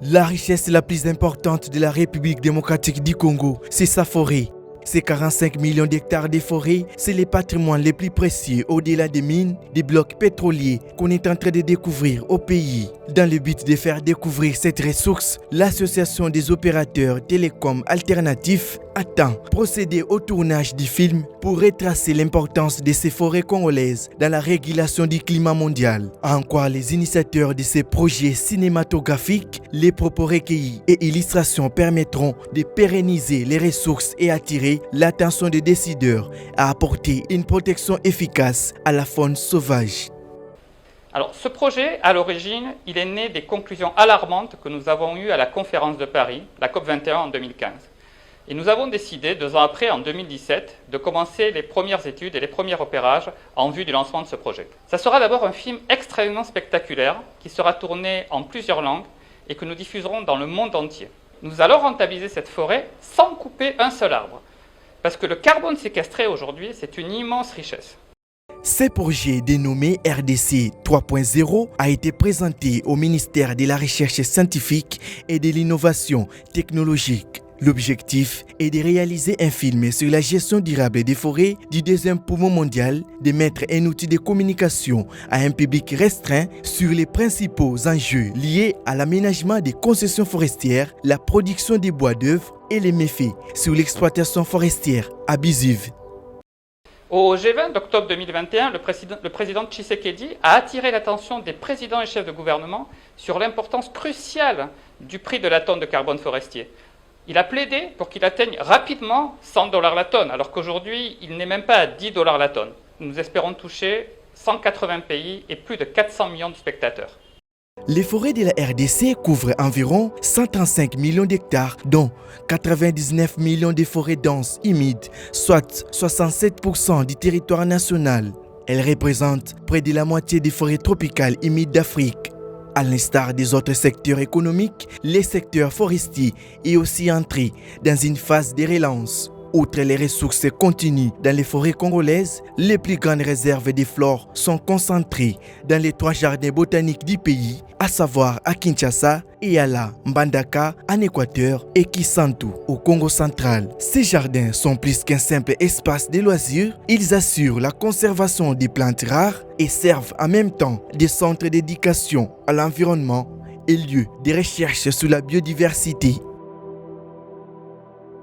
La richesse la plus importante de la République démocratique du Congo, c'est sa forêt. Ces 45 millions d'hectares de forêt, c'est les patrimoines les plus précieux au-delà des mines, des blocs pétroliers qu'on est en train de découvrir au pays. Dans le but de faire découvrir cette ressource, l'Association des opérateurs télécoms alternatifs attend procéder au tournage du film pour retracer l'importance de ces forêts congolaises dans la régulation du climat mondial. En quoi les initiateurs de ces projets cinématographiques, les propos recueillis et illustrations permettront de pérenniser les ressources et attirer l'attention des décideurs à apporter une protection efficace à la faune sauvage. Alors, ce projet, à l'origine, il est né des conclusions alarmantes que nous avons eues à la conférence de Paris, la COP21 en 2015. Et nous avons décidé, 2 ans après, en 2017, de commencer les premières études et les premiers repérages en vue du lancement de ce projet. Ça sera d'abord un film extrêmement spectaculaire qui sera tourné en plusieurs langues et que nous diffuserons dans le monde entier. Nous allons rentabiliser cette forêt sans couper un seul arbre. Parce que le carbone séquestré aujourd'hui, c'est une immense richesse. Ce projet dénommé RDC 3.0 a été présenté au ministère de la Recherche scientifique et de l'innovation technologique. L'objectif est de réaliser un film sur la gestion durable des forêts du deuxième poumon mondial, de mettre un outil de communication à un public restreint sur les principaux enjeux liés à l'aménagement des concessions forestières, la production des bois d'œuvre et les méfaits sur l'exploitation forestière abusive. Au G20 d'octobre 2021, le président Tshisekedi a attiré l'attention des présidents et chefs de gouvernement sur l'importance cruciale du prix de la tonne de carbone forestier. Il a plaidé pour qu'il atteigne rapidement $100 la tonne, alors qu'aujourd'hui, il n'est même pas à $10 la tonne. Nous espérons toucher 180 pays et plus de 400 millions de spectateurs. Les forêts de la RDC couvrent environ 135 millions d'hectares, dont 99 millions de forêts denses humides, soit 67% du territoire national. Elles représentent près de la moitié des forêts tropicales humides d'Afrique. À l'instar des autres secteurs économiques, le secteur forestier est aussi entré dans une phase de relance. Outre les ressources continues dans les forêts congolaises, les plus grandes réserves de flore sont concentrées dans les 3 jardins botaniques du pays, à savoir à Kinshasa, Yala, Mbandaka en Équateur et Kisantu au Congo central. Ces jardins sont plus qu'un simple espace de loisirs, ils assurent la conservation des plantes rares et servent en même temps de centres d'éducation à l'environnement et lieux de recherche sur la biodiversité.